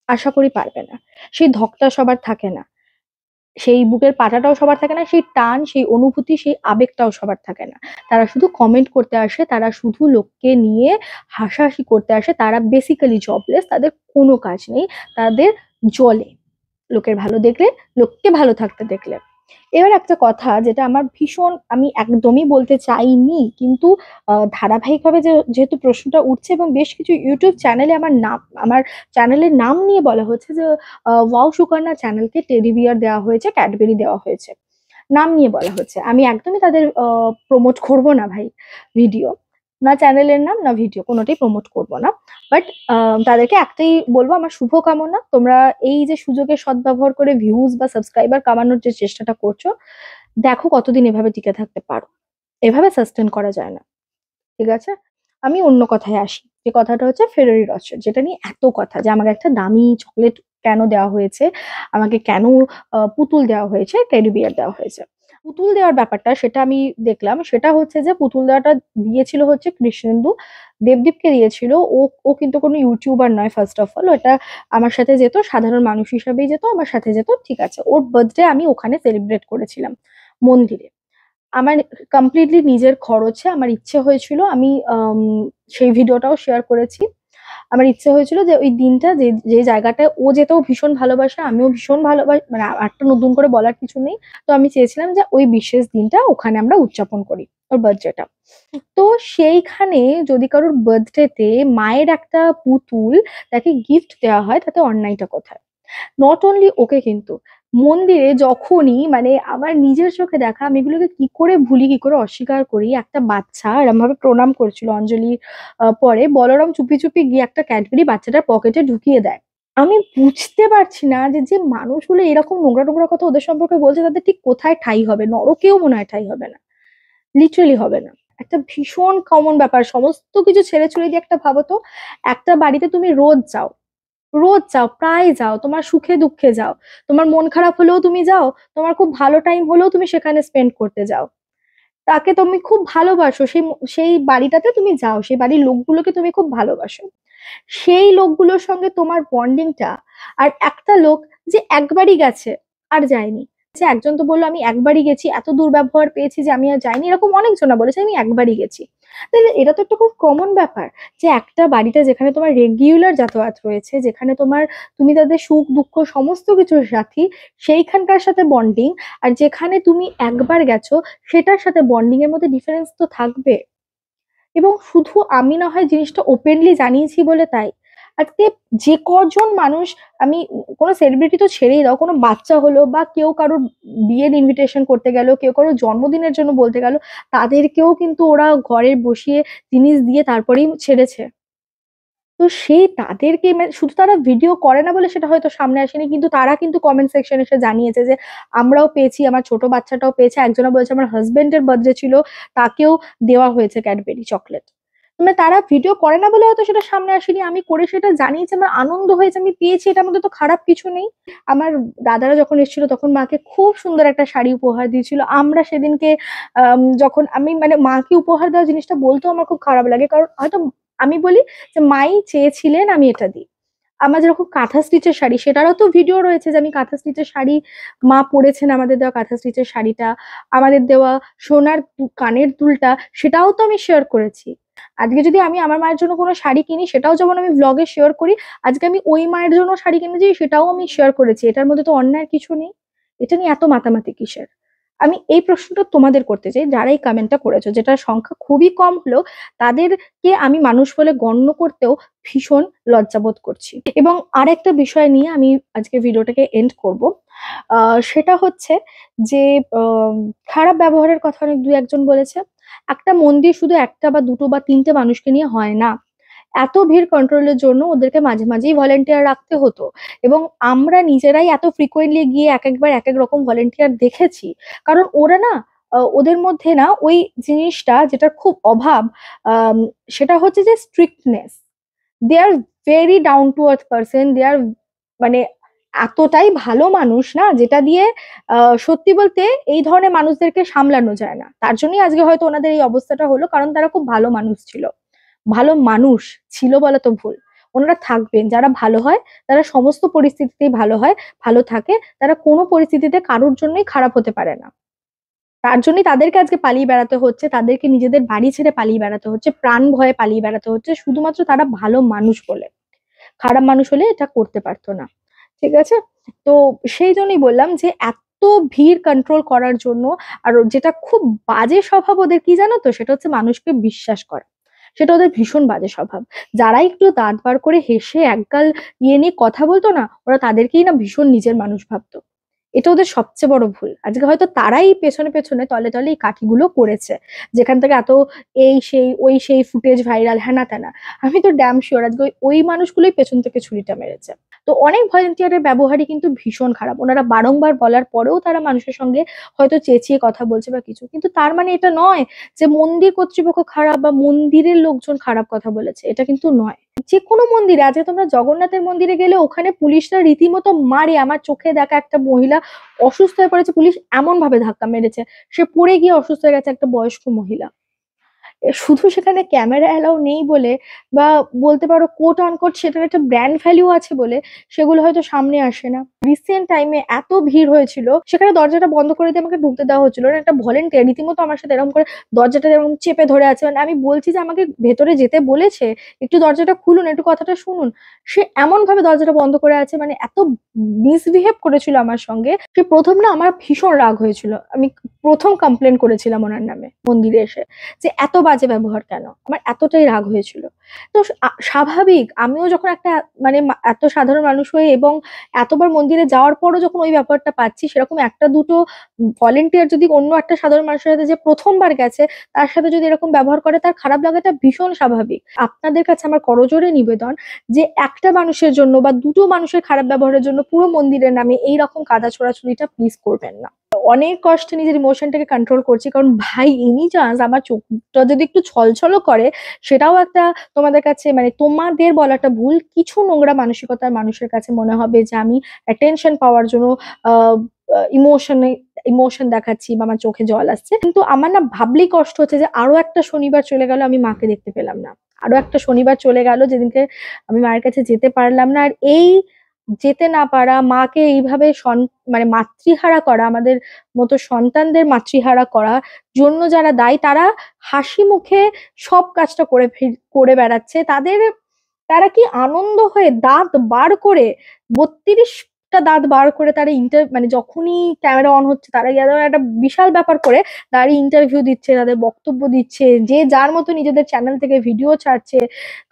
A: আশা করি পারবে না। সেই ধকটা সবার থাকে না, সেই বুকের পাটাটাও সবার থাকে না, সেই টান, সেই অনুভূতি, সেই আবেগটাও সবার থাকে না। তারা শুধু কমেন্ট করতে আসে, তারা শুধু লোককে নিয়ে হাসাহাসি করতে আসে, তারা বেসিক্যালি জবলেস, তাদের কোনো কাজ নেই, তাদের জলে লোকের ভালো দেখলে, লোককে ভালো থাকতে দেখলে। এবার একটা কথা যেটা আমার ভীষণ, আমি একদমই বলতে চাইনি, কিন্তু ধারাবাহিকভাবে যেহেতু প্রশ্নটা উঠছে, এবং বেশ কিছু ইউটিউব চ্যানেলে আমার চ্যানেলের নাম নিয়ে বলা হচ্ছে যে ওয়াও সুকন্যা চ্যানেলকে টেডি বিয়ার দেওয়া হয়েছে, ক্যাডবেরি দেওয়া হয়েছে, নাম নিয়ে বলা হচ্ছে। আমি একদমই তাদের প্রমোট করব না ভাই, ভিডিও না, চ্যানেলের নাম না ভিডিও কোনোটাই প্রমোট করব না। বাট তাদেরকে একটাই বলবো, আমার শুভকামনা, তোমরা এই যে সুযোগের সদ্ব্যবহার করে ভিউজ বা সাবস্ক্রাইবার কামানোর যে চেষ্টাটা করছো, দেখো কতদিন এভাবে টিকে থাকতে পারো। এভাবে সাস্টেন করা যায় না, ঠিক আছে? আমি অন্য কথায় আসি, যে কথাটা হচ্ছে ফেরারি রচর, যেটা নিয়ে এত কথা, যে আমাকে একটা দামি চকলেট কেন দেওয়া হয়েছে, আমাকে কেন পুতুল দেওয়া হয়েছে, টেডি বিয়ার দেওয়া হয়েছে। পুতুল দেওয়ার ব্যাপারটা, সেটা আমি দেখলাম, সেটা হচ্ছে যে পুতুল দেওয়াটা দিয়েছিল হচ্ছে কৃষ্ণেন্দু, দেবদীপকে দিয়েছিল। ও ও কিন্তু কোনো ইউটিউবার নয়, ফার্স্ট অফ অল। এটা আমার সাথে যেত, সাধারণ মানুষ হিসাবেই যেত, আমার সাথে যেত, ঠিক আছে। ওর বার্থডে আমি ওখানে সেলিব্রেট করেছিলাম মন্দিরে, আমার কমপ্লিটলি নিজের খরচে। আমার ইচ্ছে হয়েছিল, আমি সেই ভিডিওটাও শেয়ার করেছি, আমার ইচ্ছে হয়েছিল যে ওই দিনটা, যে যে জায়গাটায় ও যেতেও ভীষণ ভালোবাসে, আমিও ভীষণ ভালোবাসি, মানে একটা নতুন করে বলার কিছু নেই। তো আমি চেয়েছিলাম যে ওই বিশেষ দিনটা ওখানে আমরা উদযাপন করি, ওর বার্থডেটা। তো সেইখানে যদি কারোর বার্থডেতে মায়ের একটা পুতুল তাকে গিফট দেওয়া হয়, তাতে অন্যায়টা কোথায়? নট অনলি ওকে, কিন্তু মন্দিরে যখনই, মানে আমার নিজের চোখে দেখা, আমি এগুলোকে কি করে ভুলি, কি করে অস্বীকার করি, একটা বাচ্চা এরম ভাবে প্রণাম করছিল অঞ্জলি পরে, বলরাম চুপি চুপি গিয়ে একটা ক্যাডবেরি বাচ্চাটার পকেটে ঢুকিয়ে দেয়। আমি বুঝতে পারছি না যে যে মানুষগুলো এরকম নোংরা নোংরা কথা ওদের সম্পর্কে বলছে, তাদের ঠিক কোথায় ঠাঁই হবে? নরকেও মনে হয় ঠাঁই হবে না, লিটারেলি হবে না। একটা ভীষণ কমন ব্যাপার, সমস্ত কিছু ছেড়ে ছুড়ে দিয়ে একটা ভাবো তো, একটা বাড়িতে তুমি রোজ যাও, প্রায় যাও, তোমার সুখে দুঃখে যাও, তোমার মন খারাপ হলেও তুমি যাও, তোমার খুব ভালো টাইম হলেও তুমি সেখানে স্পেন্ড করতে যাও, তাকে তুমি খুব ভালোবাসো, সেই বাড়িটাতে তুমি যাও, সেই বাড়ির লোকগুলোকে তুমি খুব ভালোবাসো, সেই লোকগুলোর সঙ্গে তোমার বন্ডিংটা। আর একটা লোক যে একবারই গেছে আর যায়নি, যে একজন তো বললো আমি একবারই গেছি, এত দুর্ব্যবহার পেয়েছি যে আমি আর যাইনি, এরকম অনেকজনা বলেছে আমি একবারই গেছি। তাহলে এটা তো একটা খুব কমন ব্যাপার, যে একটা বাড়িতে যেখানে তোমার রেগুলার যাতায়াত রয়েছে, যেখানে তুমি তাদের সুখ দুঃখ সমস্ত কিছুর সাথী, সেইখানকার সাথে বন্ডিং, আর যেখানে তুমি একবার গেছো সেটার সাথে বন্ডিং এর মধ্যে ডিফারেন্স তো থাকবে। এবং শুধু আমি না হয় জিনিসটা ওপেনলি জানিয়েছি বলে তাই আজকে যে কজন মানুষ, আমি কোনো সেলিব্রিটি তো ছেড়েই দাও, কোনো বাচ্চা হলো বা কেউ কারোর বিয়ের ইনভিটেশন করতে গেল, কেউ কারোর জন্মদিনের জন্য বলতে গেল, তাদেরকেও কিন্তু ওরা ঘরে বসিয়ে জিনিস দিয়ে তারপরেই ছেড়েছে। তো তো সেই তাদেরকে শুধু তারা ভিডিও করে না বলে সেটা হয়তো সামনে আসেনি, কিন্তু তারা কিন্তু কমেন্ট সেকশনে এসে জানিয়েছে যে আমরাও পেয়েছি, আমার ছোট বাচ্চাটাও পেয়েছে, একজনা বলেছে আমার হাজবেন্ডের বার্থডে ছিল, তাকেও দেওয়া হয়েছে ক্যাডবেরি চকলেট। মানে তারা ভিডিও করে না বলে হয়তো সেটা সামনে আসেনি, আমি করে সেটা জানিয়েছি, আমার আনন্দ হয়েছে, আমি পেয়েছি, এটার মধ্যে তো খারাপ কিছু নেই। আমার দাদারা যখন এসেছিল তখন মাকে খুব সুন্দর একটা শাড়ি উপহার দিয়েছিল। আমরা সেদিনকে যখন আমি মানে মাকে উপহার দেওয়া জিনিসটা বলতেও আমার খুব খারাপ লাগে, কারণ হয়তো আমি বলি যে মাই চেয়েছিলেন আমি এটা দিই। আমার যেরকম কাঁথা স্টিচের শাড়ি, সেটারও তো ভিডিও রয়েছে যে আমি কাঁথা স্টিচের শাড়ি, মা পরেছেন আমাদের দেওয়া কাঁথা স্টিচের শাড়িটা, আমাদের দেওয়া সোনার কানের দুলটা, সেটাও তো আমি শেয়ার করেছি। আজকে যদি আমি আমার মায়ের জন্য কোনো শাড়ি কিনি, সেটাও যেমন আমি ব্লগে শেয়ার করি, আজকে আমি ওই মায়ের জন্য শাড়ি কিনেছি, সেটাও আমি শেয়ার করেছি। এটার মধ্যে তো অন্যায় কিছু নেই। এটা নিয়ে এত মাতামাতি কিসের? আমি এই প্রশ্নটা তোমাদের করতে চাই, যারা এই কমেন্টটা করেছো, যেটা সংখ্যা খুবই কম হলেও তাদেরকে আমি মানুষ বলে গণ্য করতেও ভীষণ লজ্জাবোধ করছি। এবং আরেকটা বিষয় নিয়ে আমি আজকে ভিডিওটাকে এন্ড করব। সেটা হচ্ছে যে খারাপ ব্যবহারের কথা অনেক দু একজন বলেছে। একটা মন্দির শুধু একটা বা দুটো বা তিনটে মানুষকে নিয়ে হয় না। এত ভিড় কন্ট্রোলের জন্য ওদেরকে মাঝে মাঝেই ভলেন্টিয়ার রাখতে হতো, এবং আমরা নিজেরাই এত ফ্রিকোয়েন্টলি গিয়ে এক একবার এক এক রকম ভলেন্টিয়ার দেখেছি। কারণ ওরা না ওদের মধ্যে না ওই জিনিসটা যেটার খুব অভাব, আম, সেটা হচ্ছে যে strictness. They are very down to earth person, they are মানে এতটাই ভালো মানুষ না, যেটা দিয়ে সত্যি বলতে এই ধরনের মানুষদেরকে সামলানো যায় না। তার জন্যই আজকে হয়তো ওনাদের এই অবস্থাটা হলো, কারণ তারা খুব ভালো মানুষ ছিল। ভালো মানুষ ছিল বলা তো ভুল, ওনারা থাকবেন। যারা ভালো হয় তারা সমস্ত পরিস্থিতিতেই ভালো হয়, ভালো থাকে, তারা কোনো পরিস্থিতিতে কারোর জন্যই খারাপ হতে পারে না। তার জন্যই তাদেরকে আজকে পালিয়ে বেড়াতে হচ্ছে, তাদেরকে নিজেদের বাড়ি ছেড়ে পালিয়ে বেড়াতে হচ্ছে, প্রাণ ভয়ে পালিয়ে বেড়াতে হচ্ছে, শুধুমাত্র তারা ভালো মানুষ বলে। খারাপ মানুষ হলে এটা করতে পারতো না। ঠিক আছে? তো সেই জন্যই বললাম যে এত ভিড় কন্ট্রোল করার জন্য, আর যেটা খুব বাজে স্বভাব ওদের কি জানো তো, সেটা হচ্ছে মানুষকে বিশ্বাস করা। সেটা ওদের ভীষণ বাজে স্বভাব। যারা একটু দাঁত বার করে হেসে একগাল ইয়ে নিয়ে কথা বলতো না, ওরা তাদেরকেই না ভীষণ নিজের মানুষ ভাবতো। এটা ওদের সবচেয়ে বড় ভুল। আজকে হয়তো তারাই পেছনে পেছনে তলে তলে এই কাঠিগুলো করেছে, যেখান থেকে এত এই সেই ওই সেই ফুটেজ ভাইরাল হ্যানা ত্যানা। আমি তো ড্যাম শিওর আজকে ওই মানুষগুলোই পেছন থেকে ছুরিটা মেরেছে। তো অনেক ভলেন্টিয়ারের ব্যবহারই কিন্তু ভীষণ খারাপ। ওনারা বারংবার বলার পরেও তারা মানুষের সঙ্গে হয়তো চেঁচিয়ে কথা বলছে বা কিছু, কিন্তু তার মানে এটা নয় যে মন্দির কর্তৃপক্ষ খারাপ বা মন্দিরের লোকজন খারাপ কথা বলেছে, এটা কিন্তু নয়। যে কোনো মন্দিরে, আজকে তোমরা জগন্নাথের মন্দিরে গেলে ওখানে পুলিশরা রীতিমতো মারে। আমার চোখে দেখা একটা মহিলা অসুস্থ হয়ে পড়েছে, পুলিশ এমন ভাবে ধাক্কা মেরেছে, সে পড়ে গিয়ে অসুস্থ হয়ে গেছে, একটা বয়স্ক মহিলা। শুধু সেখানে ক্যামেরা অ্যালাউ নেই বলে, বা বলতে পারো কোট আনকোট সেটার একটা ব্র্যান্ড ভ্যালু আছে বলে, সেগুলো হয়তো সামনে আসে না। রিসেন্ট টাইমে এত ভিড় হয়েছিল, সেখানে দরজাটা বন্ধ করে দিয়ে আমাকে ঢুকতে দেওয়া হচ্ছিল না। একটা ভলেন্টিয়ার রীতিমতো আমার সাথে এরকম করে দরজাটা এরকম চেপে ধরে আছে, মানে আমি বলছি যে আমাকে ভেতরে যেতে বলেছে, একটু দরজাটা খুলুন, একটু কথাটা শুনুন। সে এমন ভাবে দরজাটা বন্ধ করে আছে, মানে এত মিসবিহেভ করেছিল আমার সঙ্গে। সে প্রথম না আমার ভীষণ রাগ হয়েছিল, আমি প্রথম কমপ্লেন করেছিলাম ওনার নামে মন্দিরে এসে, যে এত বাজে ব্যবহার কেন, আমার এতটাই রাগ হয়েছিল। তো স্বাভাবিক, আমিও যখন একটা মানে এত সাধারণ মানুষ হয়ে এবং এতবার মন্দিরে যাওয়ার পরও যখন ওই ব্যাপারটা পাচ্ছি, সেরকম একটা দুটো ভলেন্টিয়ার যদি অন্য একটা সাধারণ মানুষের সাথে যে প্রথমবার গেছে তার সাথে যদি এরকম ব্যবহার করে, তার খারাপ লাগাটা ভীষণ স্বাভাবিক। আপনাদের কাছে আমার করজোড়ে নিবেদন যে একটা মানুষের জন্য বা দুটো মানুষের খারাপ ব্যবহারের জন্য পুরো মন্দিরের নামে এইরকম কাদা ছোড়াছুড়িটা প্লিজ করবেন না। অনেক কষ্টে নিজের ইমোশনটাকে কন্ট্রোল করছি, কারণ ভাই এনি চান্স আমার চোখটা যদি একটু ছলছলও করে, সেটাও একটা তোমাদের কাছে মানে তোমাদের বলাটা ভুল, কিছু নোংরা মানসিকতার মানুষের কাছে মনে হবে যে আমি অ্যাটেনশন পাওয়ার জন্য আহ ইমোশনে ইমোশন দেখাচ্ছি বা আমার চোখে জল আসছে। কিন্তু আমার না ভাবলেই কষ্ট হচ্ছে যে আরো একটা শনিবার চলে গেল, আমি মাকে দেখতে পেলাম না। আরো একটা শনিবার চলে গেল যেদিনকে আমি মায়ের কাছে যেতে পারলাম না। আর এই যেতে না পারা, মাকে এইভাবে মানে মাতৃহারা করা, আমাদের মতো সন্তানদের মাতৃহারা করা জন্য যারা দায়ী, তারা হাসি মুখে সব কাজটা করে বেড়াচ্ছে। তারা কি আনন্দ হয়ে দাঁত বার করে 32টা দাঁত বার করে তারা মানে যখনই ক্যামেরা অন হচ্ছে তারা গিয়ে একটা বিশাল ব্যাপার করে দাঁড়িয়ে ইন্টারভিউ দিচ্ছে, তাদের বক্তব্য দিচ্ছে, যে যার মতো নিজেদের চ্যানেল থেকে ভিডিও ছাড়ছে।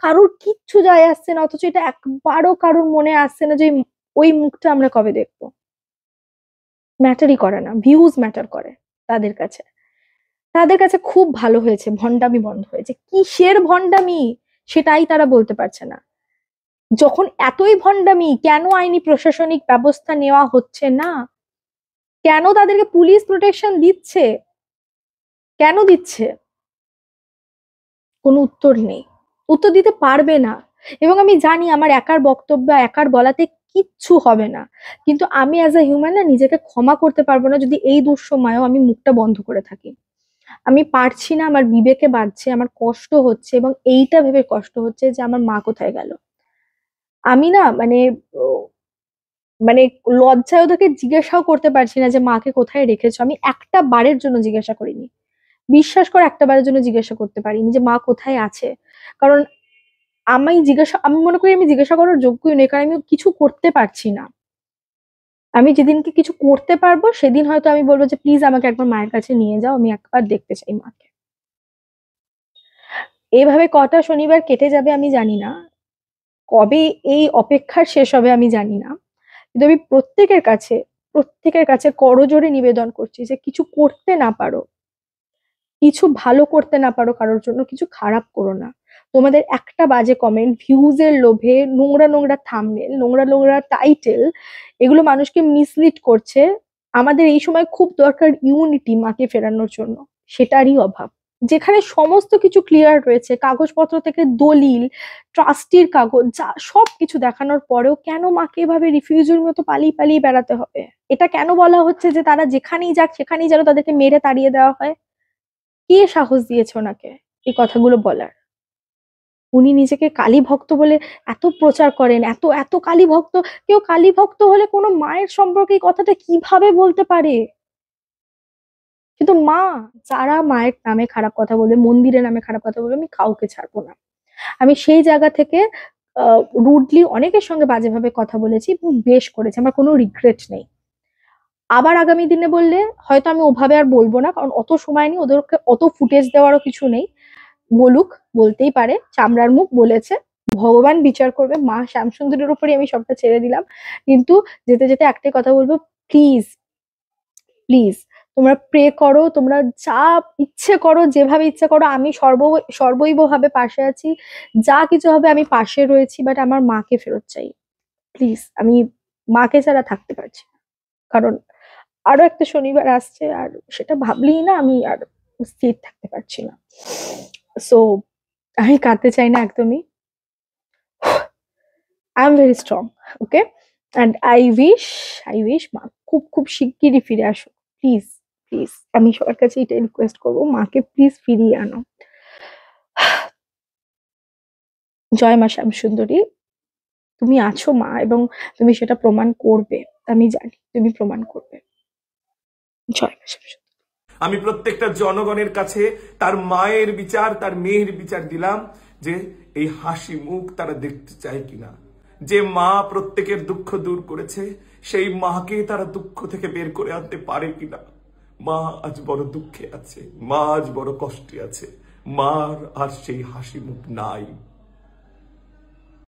A: কারোর কিচ্ছু যায় আসছে না, অথচ এটা একবারও কারোর মনে আসছে না যে ওই মুখটা আমরা কবে দেখবো। ম্যাটারই করে না, ভিউজ ম্যাটার করে তাদের কাছে। তাদের কাছে খুব ভালো হয়েছে, ভন্ডামি বন্ধ হয়েছে। কিসের ভন্ডামি সেটাই তারা বলতে পারছে না। যখন এতই ভণ্ডামি, কেন আইনি প্রশাসনিক ব্যবস্থা নেওয়া হচ্ছে না? কেন তাদেরকে পুলিশ প্রোটেকশন দিচ্ছে? কেন দিচ্ছে? কোনো উত্তর নেই, উত্তর দিতে পারবে না। এবং আমি জানি আমার একার বক্তব্য, একার বলাতে কিচ্ছু হবে না, কিন্তু আমি অ্যাজ আ হিউম্যান না নিজেকে ক্ষমা করতে পারবো না যদি এই দুঃসময়েও আমি মুখটা বন্ধ করে থাকি। আমি পারছি না, আমার বিবেকে বাজছে, আমার কষ্ট হচ্ছে, এবং এইটা ভেবে কষ্ট হচ্ছে যে আমার মা কোথায় গেল। আমি না মানে ও, মানে লজ্জায় ওদেরকে জিজ্ঞাসাও করতে পারছি না যে মাকে কোথায় রেখেছো। আমি একটা বারের জন্য জিজ্ঞাসা করিনি, বিশ্বাস করে একটা বারের জন্য জিজ্ঞাসা করতে পারিনি যে মা কোথায় আছে। কারণ আমি মনে করি আমি জিজ্ঞাসা করার যোগ্যই নেই, কারণ আমি কিছু করতে পারছি না। আমি যেদিনকে কিছু করতে পারবো সেদিন হয়তো আমি বলবো যে প্লিজ আমাকে একবার মায়ের কাছে নিয়ে যাও, আমি একবার দেখতে চাই মাকে। এইভাবে কটা শনিবার কেটে যাবে আমি জানি না, কবে এই অপেক্ষার শেষ হবে আমি জানি না, কিন্তু আমি প্রত্যেকের কাছে করজোড়ে নিবেদন করছি যে কিছু করতে না পারো, কিছু ভালো করতে না পারো, কারোর জন্য কিছু খারাপ করো না। তোমাদের একটা বাজে কমেন্ট, ভিউজের লোভে, নোংরা নোংরা থাম্বনেল, নোংরা নোংরা টাইটেল, এগুলো মানুষকে মিসলিড করছে। আমাদের এই সময় খুব দরকার ইউনিটি মাকে ফেরানোর জন্য, সেটারই অভাব। যেখানে সমস্ত কিছু ক্লিয়ার রয়েছে, কাগজপত্র থেকে দলিল, ট্রাস্টির কাগজ, যা সবকিছু দেখানোর পরেও কেন মাকে এভাবে রিফিউজির মতো পালিয়ে পালিয়ে বেড়াতে হবে? এটা কেন বলা হচ্ছে যে তারা যেখানেই যাক সেখানেই যেন তাদেরকে মেরে তাড়িয়ে দেওয়া হয়? কে সাহস দিয়েছে ওনাকে এই কথাগুলো বলার? উনি নিজেকে কালী ভক্ত বলে এত প্রচার করেন, এত এত কালী ভক্ত। কেউ কালী ভক্ত হলে কোনো মায়ের সম্পর্কে এই কথাটা কিভাবে বলতে পারে? কিন্তু মা, যারা মায়ের নামে খারাপ কথা বলবে, মন্দিরের নামে খারাপ কথা বলবে, আমি কাউকে ছাড়বো না। আমি সেই জায়গা থেকে রুডলি অনেকের সঙ্গে বাজেভাবে কথা বলেছি এবং বেশ করেছি, আমার কোনো রিগ্রেট নেই। আবার আগামী দিনে বললে হয়তো আমি ওভাবে আর বলবো না, কারণ অত সময় নেই, ওদেরকে অত ফুটেজ দেওয়ারও কিছু নেই। বলুক, বলতেই পারে, চামড়ার মুখ বলেছে, ভগবান বিচার করবে। মা শ্যামসুন্দরের উপরই আমি সবটা ছেড়ে দিলাম। কিন্তু যেতে যেতে একটাই কথা বলবো, প্লিজ প্লিজ তোমরা প্রে করো, তোমরা যা ইচ্ছে করো, যেভাবে ইচ্ছে করো, আমি সর্বৈবভাবে পাশে আছি। যা কিছু হবে আমি পাশে রয়েছি, বাট আমার মাকে ফেরত চাই। প্লিজ, আমি মাকে ছাড়া থাকতে পারছি না। কারণ আরো একটা শনিবার আসছে, আর সেটা ভাবলেই না আমি আর স্থির থাকতে পারছি না। সো আমি কাঁদতে চাই না একদমই। I am very strong, okay? And I wish মা খুব খুব শিগগিরই ফিরে আসো। প্লিজ প্লিজ, আমি সবার কাছে এটাই রিকোয়েস্ট করবো, মাকে প্লিজ ফিরিয়ে আনো। জয় মা শ্যামসুন্দরী, তুমি আছো মা, এবং তুমি সেটা প্রমাণ করবে। আমি জানি তুমি প্রমাণ করবে। জয় মা শ্যামসুন্দরী।
B: আমি প্রত্যেকটা জনগণের কাছে তার মায়ের বিচার, তার মেয়ের বিচার দিলাম যে এই হাসি মুখ তারা দেখতে চায় কিনা। যে মা প্রত্যেকের দুঃখ দূর করেছে, সেই মাকে তারা দুঃখ থেকে বের করে আনতে পারে কিনা। মা আজ বড় দুঃখে আছে, মা আজ বড় কষ্টে আছে, মার আর সেই হাসি মুখ নাই।